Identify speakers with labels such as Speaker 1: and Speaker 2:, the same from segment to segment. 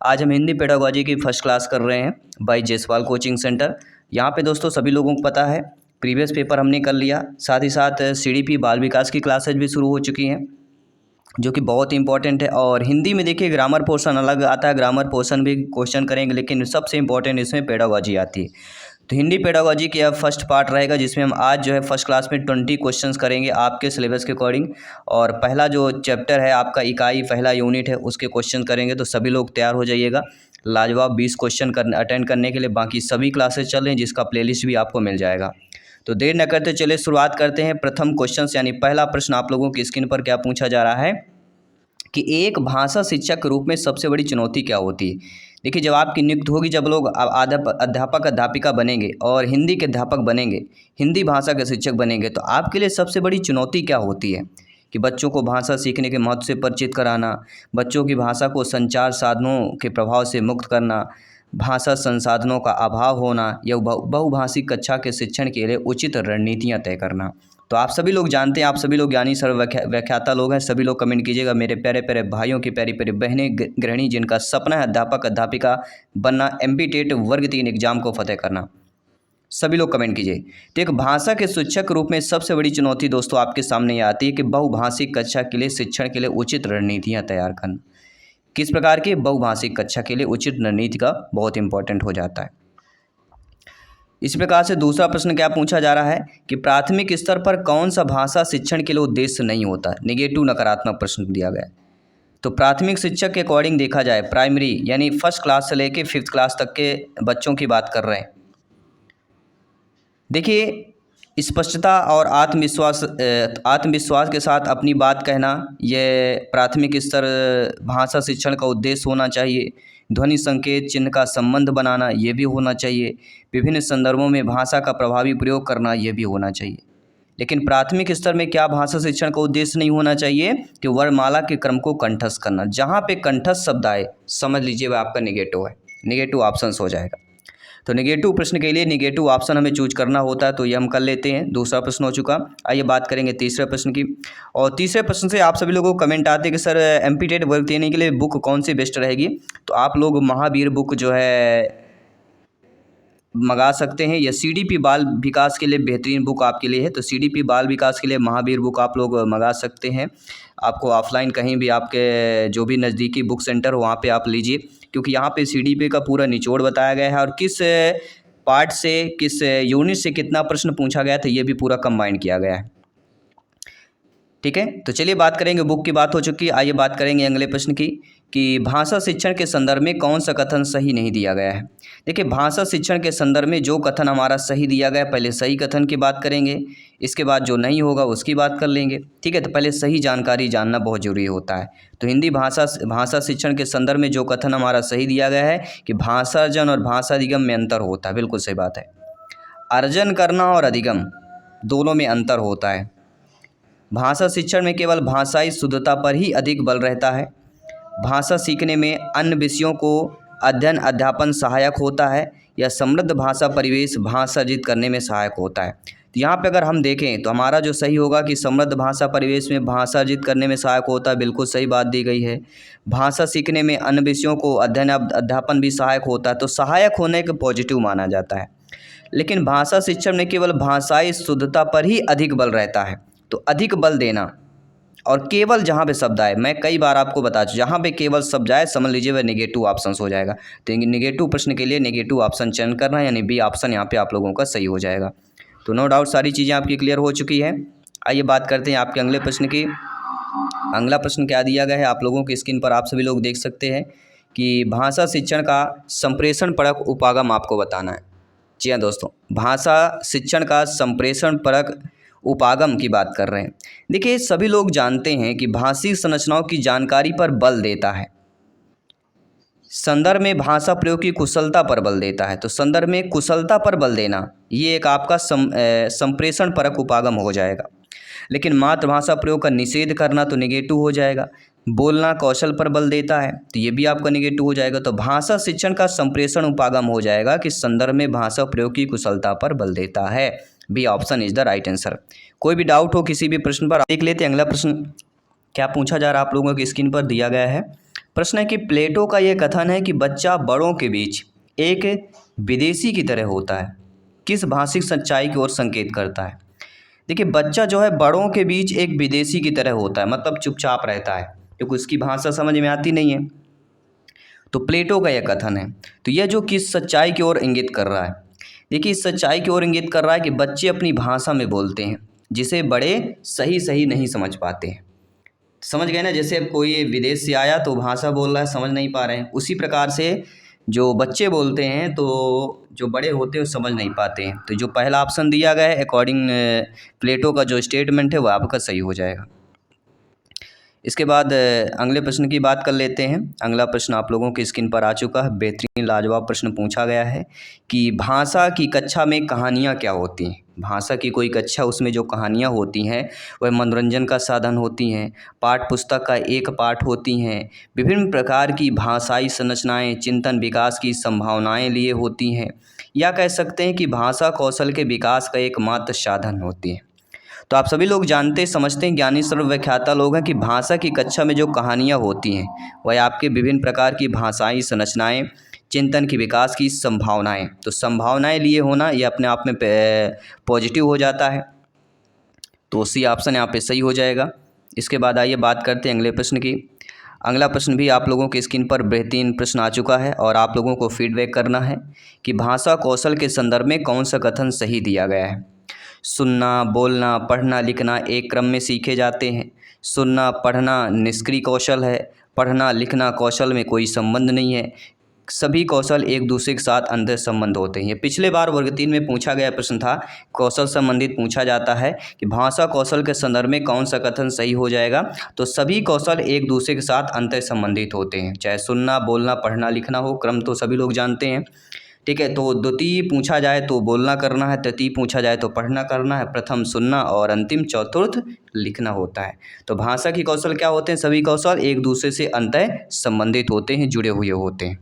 Speaker 1: आज हम हिंदी पेडागोजी की फर्स्ट क्लास कर रहे हैं बाय जयसवाल कोचिंग सेंटर। यहाँ पे दोस्तों सभी लोगों को पता है प्रीवियस पेपर हमने कर लिया, साथ ही साथ सीडीपी बाल विकास की क्लासेज भी शुरू हो चुकी हैं जो कि बहुत इंपॉर्टेंट है। और हिंदी में देखिए ग्रामर पोर्शन अलग आता है, ग्रामर पोर्शन भी क्वेश्चन करेंगे, लेकिन सबसे इंपॉर्टेंट इसमें पेडागोजी आती है। तो हिंदी पेडागोजी की अब फर्स्ट पार्ट रहेगा जिसमें हम आज जो है फर्स्ट क्लास में 20 क्वेश्चंस करेंगे आपके सिलेबस के अकॉर्डिंग। और पहला जो चैप्टर है आपका इकाई पहला यूनिट है उसके क्वेश्चन करेंगे, तो सभी लोग तैयार हो जाइएगा। लाजवाब 20 क्वेश्चन अटेंड करने के लिए बाकी सभी क्लासेस चल रही हैं जिसका प्लेलिस्ट भी आपको मिल जाएगा। तो देर न करते चलिए शुरुआत करते हैं। प्रथम क्वेश्चन यानी पहला प्रश्न आप लोगों की स्क्रीन पर क्या पूछा जा रहा है कि एक भाषा शिक्षक के रूप में सबसे बड़ी चुनौती क्या होती है। देखिए जब आपकी नियुक्ति होगी, जब लोग अध्यापक अध्यापिका बनेंगे और हिंदी के अध्यापक बनेंगे, हिंदी भाषा के शिक्षक बनेंगे, तो आपके लिए सबसे बड़ी चुनौती क्या होती है कि बच्चों को भाषा सीखने के महत्व से परिचित कराना, बच्चों की भाषा को संचार साधनों के प्रभाव से मुक्त करना, भाषा संसाधनों का अभाव होना या बहुभाषिक कक्षा के शिक्षण के लिए उचित रणनीतियाँ तय करना। तो आप सभी लोग जानते हैं, आप सभी लोग ज्ञानी सर्व व्याख्याता लोग हैं, सभी लोग कमेंट कीजिएगा। मेरे प्यारे प्यारे भाइयों की प्यारी प्यारी बहनें गृहिणी जिनका सपना है अध्यापक अध्यापिका बनना, MPTET वर्ग 3 एग्जाम को फतेह करना, सभी लोग कमेंट कीजिए। तो एक भाषा के शिक्षक के रूप में सबसे बड़ी चुनौती दोस्तों आपके सामने ये आती है कि बहुभाषिक कक्षा के लिए शिक्षण के लिए उचित रणनीतियाँ तैयार करना। किस प्रकार की? बहुभाषिक कक्षा के लिए उचित रणनीति का बहुत इंपॉर्टेंट हो जाता है। इस प्रकार से दूसरा प्रश्न क्या पूछा जा रहा है कि प्राथमिक स्तर पर कौन सा भाषा शिक्षण के लिए उद्देश्य नहीं होता। नेगेटिव नकारात्मक प्रश्न दिया गया है। तो प्राथमिक शिक्षक के अकॉर्डिंग देखा जाए, प्राइमरी यानी फर्स्ट क्लास से लेके 5th क्लास तक के बच्चों की बात कर रहे हैं। देखिए स्पष्टता और आत्मविश्वास के साथ अपनी बात कहना, यह प्राथमिक स्तर भाषा शिक्षण का उद्देश्य होना चाहिए। ध्वनि संकेत चिन्ह का संबंध बनाना, ये भी होना चाहिए। विभिन्न संदर्भों में भाषा का प्रभावी प्रयोग करना, ये भी होना चाहिए। लेकिन प्राथमिक स्तर में क्या भाषा शिक्षण का उद्देश्य नहीं होना चाहिए कि वर्णमाला के क्रम को कंठस्थ करना। जहाँ पे कंठस्थ शब्द आए समझ लीजिए वह आपका नेगेटिव है, नेगेटिव ऑप्शन हो जाएगा। तो नेगेटिव प्रश्न के लिए नेगेटिव ऑप्शन हमें चूज करना होता है, तो ये हम कर लेते हैं। दूसरा प्रश्न हो चुका। आइए बात करेंगे तीसरे प्रश्न की। और तीसरे प्रश्न से आप सभी लोगों को कमेंट आते हैं कि सर MPTET वर्ग 3 के लिए बुक कौन सी बेस्ट रहेगी। तो आप लोग महावीर बुक जो है मंगा सकते हैं, या CDP बाल विकास के लिए बेहतरीन बुक आपके लिए है। तो CDP बाल विकास के लिए महावीर बुक आप लोग मंगा सकते हैं। आपको ऑफलाइन कहीं भी आपके जो भी नज़दीकी बुक सेंटर हो वहाँ पे आप लीजिए, क्योंकि यहाँ पे CDP का पूरा निचोड़ बताया गया है और किस पार्ट से किस यूनिट से कितना प्रश्न पूछा गया था ये भी पूरा कंबाइन किया गया है। ठीक है, तो चलिए बात करेंगे, बुक की बात हो चुकी है। आइए बात करेंगे अगले प्रश्न की कि भाषा शिक्षण के संदर्भ में कौन सा कथन सही नहीं दिया गया है। देखिए भाषा शिक्षण के संदर्भ में जो कथन हमारा सही दिया गया है, पहले सही कथन की बात करेंगे, इसके बाद जो नहीं होगा उसकी बात कर लेंगे। ठीक है, तो पहले सही जानकारी जानना बहुत ज़रूरी होता है। तो हिंदी भाषा शिक्षण के संदर्भ में जो कथन हमारा सही दिया गया है कि भाषार्जन और भाषा अधिगम में अंतर होता है, बिल्कुल सही बात है। अर्जन करना और अधिगम दोनों में अंतर होता है। भाषा शिक्षण में केवल भाषाई शुद्धता पर ही अधिक बल रहता है। भाषा सीखने में अन्य विषयों को अध्ययन अध्यापन सहायक होता है, या समृद्ध भाषा परिवेश भाषा अर्जित करने में सहायक होता है। तो यहाँ पे अगर हम देखें तो हमारा जो सही होगा कि समृद्ध भाषा परिवेश में भाषा अर्जित करने में सहायक होता है, बिल्कुल सही बात दी गई है। भाषा सीखने में अन्य विषयों को अध्ययन अध्यापन भी सहायक होता है, तो सहायक होने के पॉजिटिव माना जाता है। लेकिन भाषा शिक्षण में केवल भाषाई शुद्धता पर ही अधिक बल रहता है, तो अधिक बल देना और केवल जहाँ पे शब्द आए, मैं कई बार आपको बता चुका, जहाँ पे केवल शब्द आए समझ लीजिए वह नेगेटिव ऑप्शन हो जाएगा। तो नेगेटिव प्रश्न के लिए नेगेटिव ऑप्शन चयन करना है, यानी बी ऑप्शन यहाँ पे आप लोगों का सही हो जाएगा। तो नो डाउट सारी चीज़ें आपकी क्लियर हो चुकी है। आइए बात करते हैं आपके अगले प्रश्न की। अगला प्रश्न क्या दिया गया है आप लोगों की स्क्रीन पर आप सभी लोग देख सकते हैं कि भाषा शिक्षण का संप्रेषण परक उपागम आपको बताना है। जी हाँ दोस्तों, भाषा शिक्षण का संप्रेषण परक उपागम की बात कर रहे हैं। देखिए सभी लोग जानते हैं कि भाषी संरचनाओं की जानकारी पर बल देता है, संदर्भ में भाषा प्रयोग की कुशलता पर बल देता है। तो संदर्भ में कुशलता पर बल देना ये एक आपका संप्रेषण परक उपागम हो जाएगा। लेकिन मातृभाषा प्रयोग का निषेध करना तो नेगेटिव हो जाएगा। बोलना कौशल पर बल देता है, तो ये भी आपका नेगेटिव हो जाएगा। तो भाषा शिक्षण का संप्रेषण उपागम हो जाएगा कि संदर्भ में भाषा प्रयोग की कुशलता पर बल देता है। B option is the right answer. कोई भी डाउट हो किसी भी प्रश्न पर देख लेते हैं। अगला प्रश्न क्या पूछा जा रहा है आप लोगों की स्क्रीन पर दिया गया है प्रश्न है कि प्लेटो का यह कथन है कि बच्चा बड़ों के बीच एक विदेशी की तरह होता है, किस भाषिक सच्चाई की ओर संकेत करता है? देखिए, बच्चा जो है बड़ों के बीच एक विदेशी की तरह होता है, मतलब चुपचाप रहता है क्योंकि उसकी भाषा समझ में आती नहीं है। तो प्लेटो का यह कथन है। तो यह जो किस सच्चाई की ओर इंगित कर रहा है? देखिए, इस सच्चाई की ओर इंगित कर रहा है कि बच्चे अपनी भाषा में बोलते हैं जिसे बड़े सही सही नहीं समझ पाते हैं। समझ गए ना? जैसे अब कोई विदेश से आया तो भाषा बोल रहा है, समझ नहीं पा रहे हैं, उसी प्रकार से जो बच्चे बोलते हैं तो जो बड़े होते हैं वो समझ नहीं पाते हैं। तो जो पहला ऑप्शन दिया गया है अकॉर्डिंग प्लेटो का जो स्टेटमेंट है वो आपका सही हो जाएगा। इसके बाद अगले प्रश्न की बात कर लेते हैं। अगला प्रश्न आप लोगों की स्क्रीन पर आ चुका है। बेहतरीन लाजवाब प्रश्न पूछा गया है कि भाषा की कक्षा में कहानियाँ क्या होती हैं? भाषा की कोई कक्षा, उसमें जो कहानियाँ होती हैं वह मनोरंजन का साधन होती हैं, पाठ्य पुस्तक का एक पाठ होती हैं, विभिन्न प्रकार की भाषाई संरचनाएं चिंतन विकास की संभावनाएं लिए होती हैं, या कह सकते हैं कि भाषा कौशल के विकास का एकमात्र साधन होती है। तो आप सभी लोग जानते समझते हैं, ज्ञानी सर्वव्याख्याता लोग हैं, कि भाषा की कक्षा में जो कहानियाँ होती हैं वह आपके विभिन्न प्रकार की भाषाई संरचनाएं चिंतन की विकास की संभावनाएं, तो संभावनाएं लिए होना ये अपने आप में पॉजिटिव हो जाता है। तो सी ऑप्शन यहाँ पे सही हो जाएगा। इसके बाद आइए बात करते हैं अगले प्रश्न की। अगला प्रश्न भी आप लोगों की स्क्रीन पर बेहतरीन प्रश्न आ चुका है और आप लोगों को फीडबैक करना है कि भाषा कौशल के संदर्भ में कौन सा कथन सही दिया गया है। सुनना, बोलना, पढ़ना, लिखना एक क्रम में सीखे जाते हैं। सुनना पढ़ना निष्क्रिय कौशल है, पढ़ना लिखना कौशल में कोई संबंध नहीं है। सभी कौशल एक दूसरे के साथ अंतर संबंध होते हैं। ये पिछले बार वर्ग 3 में पूछा गया प्रश्न था, कौशल संबंधित पूछा जाता है कि भाषा कौशल के संदर्भ में कौन सा कथन सही हो जाएगा। तो सभी कौशल एक दूसरे के साथ अंतर संबंधित होते हैं, चाहे सुनना, बोलना, पढ़ना, लिखना हो। क्रम तो सभी लोग जानते हैं, ठीक है। तो द्वितीय पूछा जाए तो बोलना करना है, तृतीय पूछा जाए तो पढ़ना करना है, प्रथम सुनना और अंतिम चतुर्थ लिखना होता है। तो भाषा की कौशल क्या होते हैं? सभी कौशल एक दूसरे से अंतः संबंधित होते हैं, जुड़े हुए होते हैं।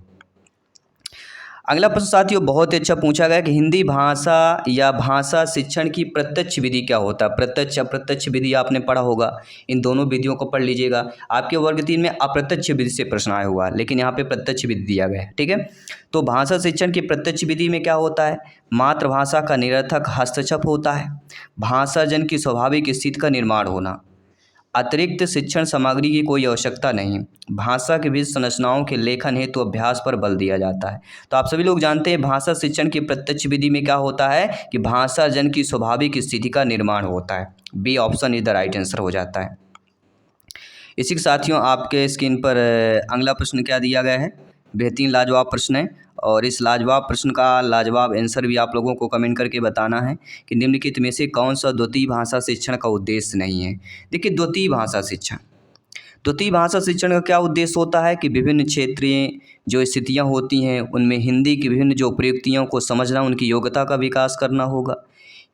Speaker 1: अगला प्रश्न साथियों बहुत ही अच्छा पूछा गया कि हिंदी भाषा या भाषा शिक्षण की प्रत्यक्ष विधि क्या होता है? प्रत्यक्ष अप्रत्यक्ष विधि आपने पढ़ा होगा, इन दोनों विधियों को पढ़ लीजिएगा। आपके वर्ग 3 में अप्रत्यक्ष विधि से प्रश्न आया हुआ है, लेकिन यहाँ पे प्रत्यक्ष विधि दिया गया है, ठीक है। तो भाषा शिक्षण की प्रत्यक्ष विधि में क्या होता है? मातृभाषा का निरर्थक हस्तक्षेप होता है, भाषाजन की स्वाभाविक स्थिति का निर्माण होना, अतिरिक्त शिक्षण सामग्री की कोई आवश्यकता नहीं, भाषा के बीच संरचनाओं के लेखन हेतु अभ्यास पर बल दिया जाता है। तो आप सभी लोग जानते हैं भाषा शिक्षण की प्रत्यक्ष विधि में क्या होता है कि भाषा जन की स्वाभाविक स्थिति का निर्माण होता है। B option is the right answer हो जाता है। इसी के साथियों आपके स्क्रीन पर अगला प्रश्न क्या दिया गया है? बेहतरीन लाजवाब प्रश्न है और इस लाजवाब प्रश्न का लाजवाब आंसर भी आप लोगों को कमेंट करके बताना है कि निम्नलिखित में से कौन सा द्वितीय भाषा शिक्षण का उद्देश्य नहीं है। देखिए, द्वितीय भाषा शिक्षण का क्या उद्देश्य होता है कि विभिन्न क्षेत्रीय जो स्थितियां होती हैं उनमें हिंदी की विभिन्न जो प्रयुक्तियों को समझना, उनकी योग्यता का विकास करना होगा।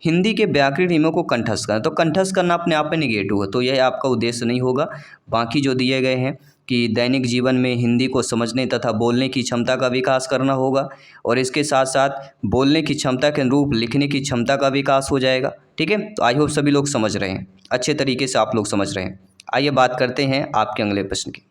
Speaker 1: हिंदी के व्याकरण नियमों को कंठस्थ करना, तो कंठस्थ करना अपने आप में निगेटिव है, तो यह आपका उद्देश्य नहीं होगा। बाकी जो दिए गए हैं कि दैनिक जीवन में हिंदी को समझने तथा बोलने की क्षमता का विकास करना होगा और इसके साथ साथ बोलने की क्षमता के अनुरूप लिखने की क्षमता का विकास हो जाएगा, ठीक है। तो आई होप सभी लोग समझ रहे हैं, अच्छे तरीके से आप लोग समझ रहे हैं। आइए बात करते हैं आपके अगले प्रश्न की।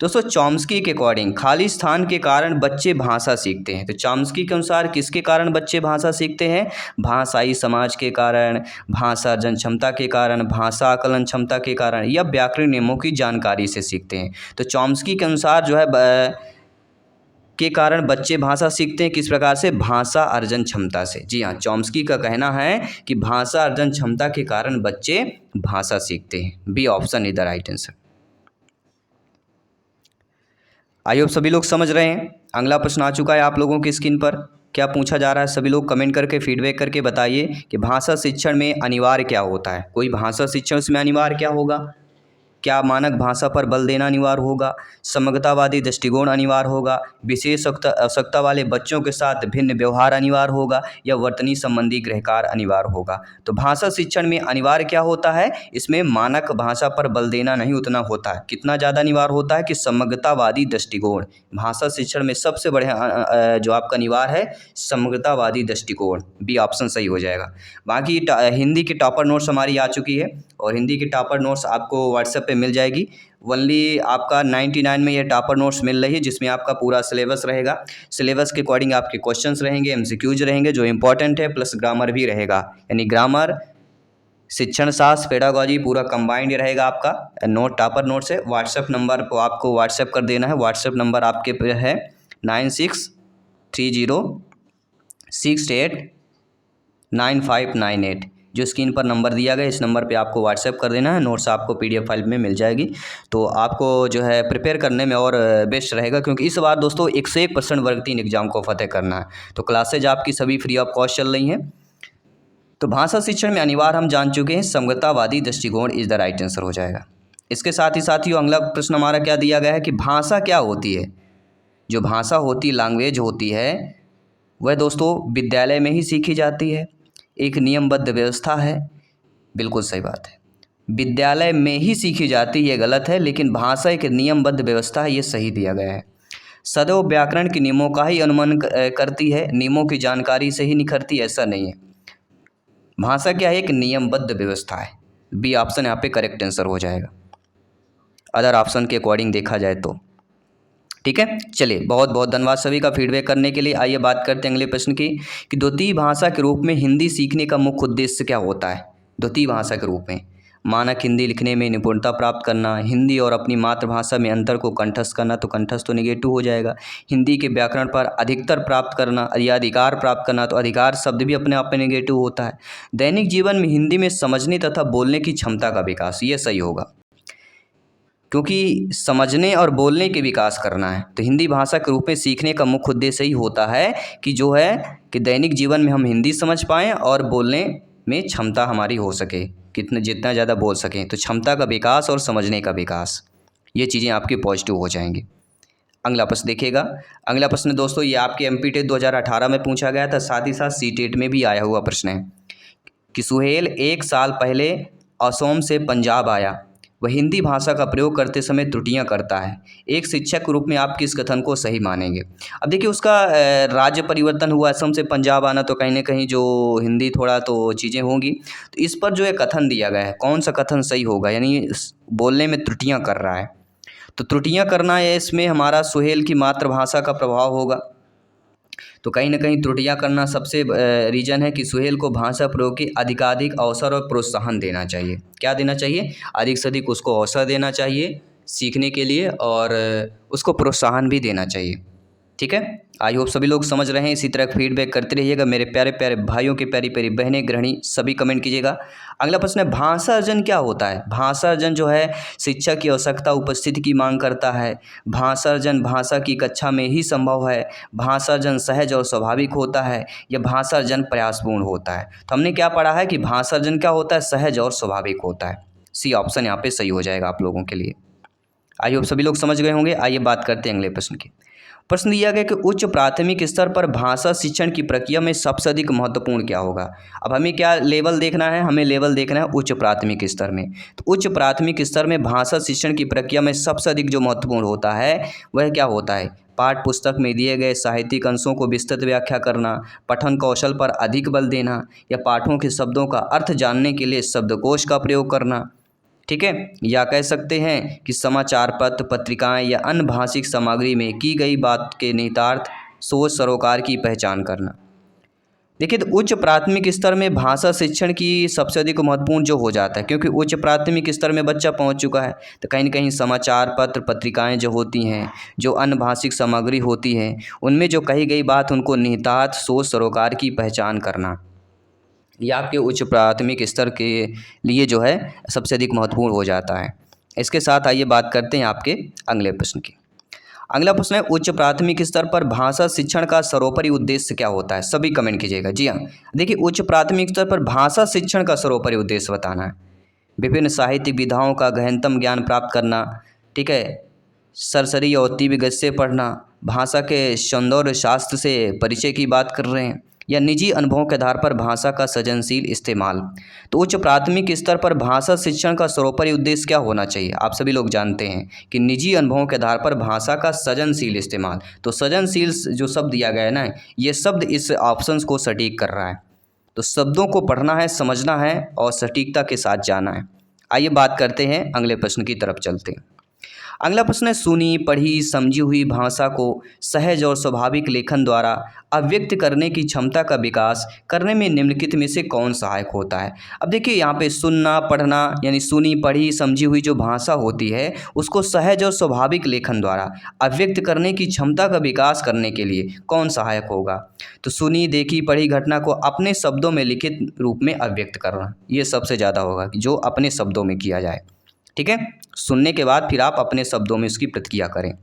Speaker 1: दोस्तों, चॉम्स्की के अकॉर्डिंग खाली स्थान के कारण बच्चे भाषा सीखते हैं। तो चॉम्स्की के अनुसार किसके कारण बच्चे भाषा सीखते हैं? भाषाई समाज के कारण, भाषा जन क्षमता के कारण, भाषा आकलन क्षमता के कारण या व्याकरण नियमों की जानकारी से सीखते हैं। तो चॉम्स्की के अनुसार जो है के कारण बच्चे भाषा सीखते हैं, किस प्रकार से? भाषा अर्जन क्षमता से। जी हाँ, चॉम्स्की का कहना है कि भाषा अर्जन क्षमता के कारण बच्चे भाषा सीखते हैं। B option is the right answer. I hope सभी लोग समझ रहे हैं। अगला प्रश्न आ चुका है आप लोगों की स्क्रीन पर। क्या पूछा जा रहा है? सभी लोग कमेंट करके फीडबैक करके बताइए कि भाषा शिक्षण में अनिवार्य क्या होता है। कोई भाषा शिक्षण में अनिवार्य क्या होगा? क्या मानक भाषा पर बल देना अनिवार्य होगा? समग्रतावादी दृष्टिकोण अनिवार्य होगा? विशेष आवश्यकता वाले बच्चों के साथ भिन्न व्यवहार अनिवार्य होगा? या वर्तनी संबंधी गृहकार्य अनिवार्य होगा? तो भाषा शिक्षण में अनिवार्य क्या होता है? इसमें मानक भाषा पर बल देना नहीं उतना होता है। कितना ज़्यादा अनिवार्य होता है कि समग्रतावादी दृष्टिकोण। भाषा शिक्षण में सबसे बढ़िया जो आपका अनिवार्य है समग्रतावादी दृष्टिकोण। बी ऑप्शन सही हो जाएगा। बाकी हिंदी की टॉपर नोट्स हमारी आ चुकी है और हिंदी की टॉपर नोट्स आपको व्हाट्सएप पे पे मिल जाएगी। ओनली आपका 99 में ये टॉपर नोट्स मिल रही है, जिसमें आपका पूरा सिलेबस रहेगा। सिलेबस के अकॉर्डिंग आपके क्वेश्चंस रहेंगे, एमसीक्यूज रहेंगे जो इंपॉर्टेंट है, प्लस ग्रामर भी रहेगा। यानी ग्रामर, शिक्षण शास्त्र, पेडागॉजी पूरा कंबाइंड रहेगा आपका। नोट टॉपर नोट से व्हाट्सएप नंबर को आपको व्हाट्सएप कर देना है। व्हाट्सएप नंबर आपके पे है 9630689598, जो स्क्रीन पर नंबर दिया गया, इस नंबर पे आपको व्हाट्सएप कर देना है। नोट्स आपको PDF फाइल में मिल जाएगी। तो आपको जो है प्रिपेयर करने में और बेस्ट रहेगा, क्योंकि इस बार दोस्तों 101% वर्ग 3 एग्जाम को फतेह करना है। तो क्लासेज आपकी सभी फ्री ऑफ कॉस्ट चल रही हैं। तो भाषा शिक्षण में अनिवार्य हम जान चुके हैं, समग्रतावादी दृष्टिकोण इज द राइट आंसर हो जाएगा। इसके साथ ही साथियों अगला प्रश्न हमारा क्या दिया गया है कि भाषा क्या होती है। जो भाषा होती, लैंग्वेज होती है, वह दोस्तों विद्यालय में ही सीखी जाती है, एक नियमबद्ध व्यवस्था है। बिल्कुल सही बात है, विद्यालय में ही सीखी जाती है, ये गलत है, लेकिन भाषा एक नियमबद्ध व्यवस्था है, ये सही दिया गया है। सदैव व्याकरण के नियमों का ही अनुमान करती है, नियमों की जानकारी से ही निखरती है, ऐसा नहीं है। भाषा क्या है, एक नियमबद्ध व्यवस्था है। बी ऑप्शन यहाँ पे करेक्ट आंसर हो जाएगा, अदर ऑप्शन के अकॉर्डिंग देखा जाए तो। ठीक है, चलिए बहुत बहुत धन्यवाद सभी का फीडबैक करने के लिए। आइए बात करते हैं अगले प्रश्न की कि द्वितीय भाषा के रूप में हिंदी सीखने का मुख्य उद्देश्य क्या होता है। द्वितीय भाषा के रूप में मानक हिंदी लिखने में निपुणता प्राप्त करना, हिंदी और अपनी मातृभाषा में अंतर को कंठस्थ करना, तो कंठस्थ तो नेगेटिव हो जाएगा। हिंदी के व्याकरण पर अधिकतर प्राप्त करना या अधिकार प्राप्त करना, तो अधिकार शब्द भी अपने आप में नेगेटिव होता है। दैनिक जीवन में हिंदी में समझने तथा बोलने की क्षमता का विकास, ये सही होगा, क्योंकि समझने और बोलने के विकास करना है। तो हिंदी भाषा के रूप में सीखने का मुख्य उद्देश्य ही होता है कि जो है कि दैनिक जीवन में हम हिंदी समझ पाएँ और बोलने में क्षमता हमारी हो सके, जितना ज़्यादा बोल सकें। तो क्षमता का विकास और समझने का विकास, ये चीज़ें आपकी पॉजिटिव हो जाएंगी। अगला प्रश्न देखिएगा। अगला प्रश्न दोस्तों ये आपके MPTET 2018 में पूछा गया था, साथ ही साथ CTET में भी आया हुआ प्रश्न है कि सुहेल 1 साल पहले असम से पंजाब आया, वह हिंदी भाषा का प्रयोग करते समय त्रुटियां करता है। एक शिक्षक के रूप में आप किस कथन को सही मानेंगे। अब देखिए उसका राज्य परिवर्तन हुआ, असम से पंजाब आना, तो कहीं ना कहीं जो हिंदी थोड़ा तो चीज़ें होंगी। तो इस पर जो एक कथन दिया गया है, कौन सा कथन सही होगा, यानी बोलने में त्रुटियां कर रहा है। तो त्रुटियां करना है, इसमें हमारा सुहेल की मातृभाषा का प्रभाव होगा। तो कहीं ना कहीं त्रुटियां करना सबसे रीज़न है कि सुहेल को भाषा प्रयोग के अधिकाधिक अवसर और प्रोत्साहन देना चाहिए। क्या देना चाहिए, अधिक से अधिक उसको अवसर देना चाहिए सीखने के लिए, और उसको प्रोत्साहन भी देना चाहिए। ठीक है, आई होप सभी लोग समझ रहे हैं। इसी तरह फीडबैक करते रहिएगा मेरे प्यारे प्यारे भाइयों के, प्यारी प्यारी बहनें, गृहिणी सभी कमेंट कीजिएगा। अगला प्रश्न है भाषा अर्जन क्या होता है। भाषा अर्जन जो है शिक्षा की आवश्यकता उपस्थिति की मांग करता है। भाषा अर्जन भाषा की कक्षा में ही संभव है। भाषा अर्जन सहज और स्वाभाविक होता है, या भाषा अर्जन प्रयासपूर्ण होता है। तो हमने क्या पढ़ा है कि भाषा अर्जन क्या होता है, सहज और स्वाभाविक होता है। सी ऑप्शन यहाँ पे सही हो जाएगा आप लोगों के लिए। आई होप सभी लोग समझ गए होंगे। आइए बात करते हैं अगले प्रश्न की। प्रश्न दिया गया कि उच्च प्राथमिक स्तर पर भाषा शिक्षण की प्रक्रिया में सबसे अधिक महत्वपूर्ण क्या होगा। अब हमें क्या लेवल देखना है, हमें लेवल देखना है उच्च प्राथमिक स्तर में। तो उच्च प्राथमिक स्तर में भाषा शिक्षण की प्रक्रिया में सबसे अधिक जो महत्वपूर्ण होता है वह क्या होता है, पाठ्य पुस्तक में दिए गए साहित्यिक अंशों को विस्तृत व्याख्या करना, पठन कौशल पर अधिक बल देना, या पाठों के शब्दों का अर्थ जानने के लिए शब्दकोश का प्रयोग करना। ठीक है, या कह सकते हैं कि समाचार पत्र, पत्रिकाएं या अन्य भाषिक सामग्री में की गई बात के निहितार्थ, सोच, सरोकार की पहचान करना। देखिए तो उच्च प्राथमिक स्तर में भाषा शिक्षण की सबसे अधिक महत्वपूर्ण जो हो जाता है, क्योंकि उच्च प्राथमिक स्तर में बच्चा पहुंच चुका है, तो कहीं न कहीं समाचार पत्र, पत्रिकाएं जो होती हैं, जो अन्य भाषिक सामग्री होती हैं, उनमें जो कही गई बात उनको निहितार्थ, सोच, सरोकार की पहचान करना, यह आपके उच्च प्राथमिक स्तर के लिए जो है सबसे अधिक महत्वपूर्ण हो जाता है। इसके साथ आइए बात करते हैं आपके अगले प्रश्न की। अगला प्रश्न है उच्च प्राथमिक स्तर पर भाषा शिक्षण का सर्वोपरि उद्देश्य क्या होता है। सभी कमेंट कीजिएगा। जी हाँ, देखिए उच्च प्राथमिक स्तर पर भाषा शिक्षण का सर्वोपरि उद्देश्य बताना है। विभिन्न साहित्यिक विधाओं का गहनतम ज्ञान प्राप्त करना, ठीक है, सरसरी और तीव्र गति से पढ़ना, भाषा के सौंदर्य शास्त्र से परिचय की बात कर रहे हैं, या निजी अनुभवों के आधार पर भाषा का सृजनशील इस्तेमाल। तो उच्च प्राथमिक स्तर पर भाषा शिक्षण का सर्वोपरि उद्देश्य क्या होना चाहिए। आप सभी लोग जानते हैं कि निजी अनुभवों के आधार पर भाषा का सृजनशील इस्तेमाल। तो सृजनशील जो शब्द दिया गया है ना, ये शब्द इस ऑप्शंस को सटीक कर रहा है। तो शब्दों को पढ़ना है, समझना है और सटीकता के साथ जाना है। आइए बात करते हैं, अगले प्रश्न की तरफ चलते हैं। अगला प्रश्न है, सुनी पढ़ी समझी हुई भाषा को सहज और स्वाभाविक लेखन द्वारा अभिव्यक्त करने की क्षमता का विकास करने में निम्नलिखित में से कौन सहायक होता है। अब देखिए यहाँ पे सुनना पढ़ना यानी सुनी पढ़ी समझी हुई जो भाषा होती है उसको सहज और स्वाभाविक लेखन द्वारा अभिव्यक्त करने की क्षमता का विकास करने के लिए कौन सहायक होगा। तो सुनी देखी पढ़ी घटना को अपने शब्दों में लिखित रूप में अभिव्यक्त करना, ये सबसे ज़्यादा होगा कि जो अपने शब्दों में किया जाए। ठीक है, सुनने के बाद फिर आप अपने शब्दों में इसकी प्रतिक्रिया करें।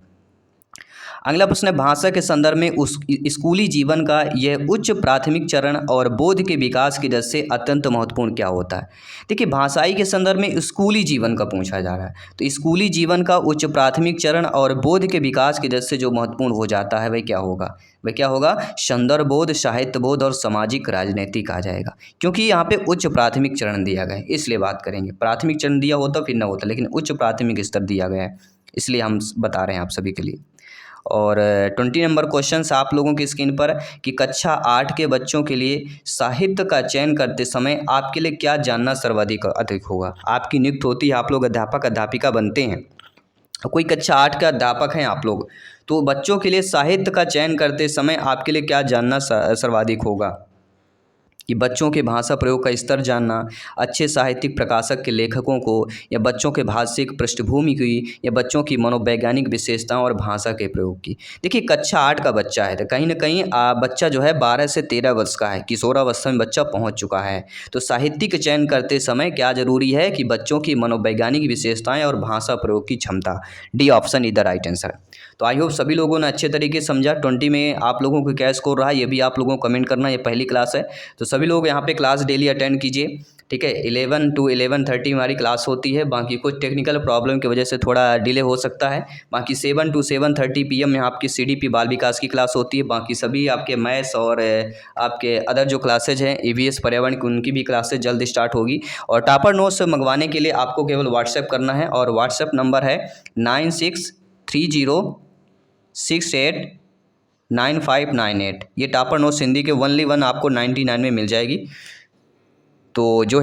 Speaker 1: अगला प्रश्न है, भाषा के संदर्भ में उस स्कूली जीवन का यह उच्च प्राथमिक चरण और बोध के विकास की दृष्टि से अत्यंत महत्वपूर्ण क्या होता है। देखिए भाषाई के संदर्भ में स्कूली जीवन का पूछा जा रहा है, तो स्कूली जीवन का उच्च प्राथमिक चरण और बोध के विकास की दृष्टि से जो महत्वपूर्ण हो जाता है वह क्या होगा, वह क्या होगा, संदर्भ बोध, साहित्य बोध और सामाजिक राजनीतिक आ जाएगा। क्योंकि यहाँ पे उच्च प्राथमिक चरण दिया गया है इसलिए बात करेंगे। प्राथमिक चरण दिया होता फिर न होता, लेकिन उच्च प्राथमिक स्तर दिया गया है इसलिए हम बता रहे हैं आप सभी के लिए। और 20 नंबर क्वेश्चन आप लोगों की स्क्रीन पर कि कक्षा 8 के बच्चों के लिए साहित्य का चयन करते समय आपके लिए क्या जानना सर्वाधिक अधिक होगा। आपकी नियुक्त होती है, आप लोग अध्यापक अध्यापिका बनते हैं, कोई कक्षा 8 का अध्यापक हैं आप लोग, तो बच्चों के लिए साहित्य का चयन करते समय आपके लिए क्या जानना सर्वाधिक होगा कि बच्चों के भाषा प्रयोग का स्तर जानना, अच्छे साहित्यिक प्रकाशक के लेखकों को, या बच्चों के भाषिक पृष्ठभूमि की, या बच्चों की मनोवैज्ञानिक विशेषताओं और भाषा के प्रयोग की। देखिए कक्षा 8 का बच्चा है तो कहीं ना कहीं बच्चा जो है 12 से 13 वर्ष का है, किशोरावस्था में बच्चा पहुंच चुका है। तो साहित्यिक चयन करते समय क्या जरूरी है कि बच्चों की मनोवैज्ञानिक विशेषताएँ और भाषा प्रयोग की क्षमता। D option is the right answer. तो आई होप सभी लोगों ने अच्छे तरीके से समझा। 20 में आप लोगों को क्या स्कोर रहा ये भी आप लोगों को कमेंट करना, ये पहली क्लास है तो सभी लोग यहाँ पे क्लास डेली अटेंड कीजिए। ठीक है, 11 to 11:30 हमारी क्लास होती है, बाकी कुछ टेक्निकल प्रॉब्लम की वजह से थोड़ा डिले हो सकता है। बाकी 7 to 7:30 PM में आपकी CDP बाल विकास की क्लास होती है। बाकी सभी आपके मैथ्स और आपके अदर जो क्लासेज हैं EVS पर्यावरण की, उनकी भी क्लासेज जल्द स्टार्ट होगी। और टॉपर नोट्स मंगवाने के लिए आपको केवल व्हाट्सएप करना है और व्हाट्सएप नंबर है 9630689598। ये टॉपर नोट्स हिंदी के 1 आपको 99 में मिल जाएगी। तो जो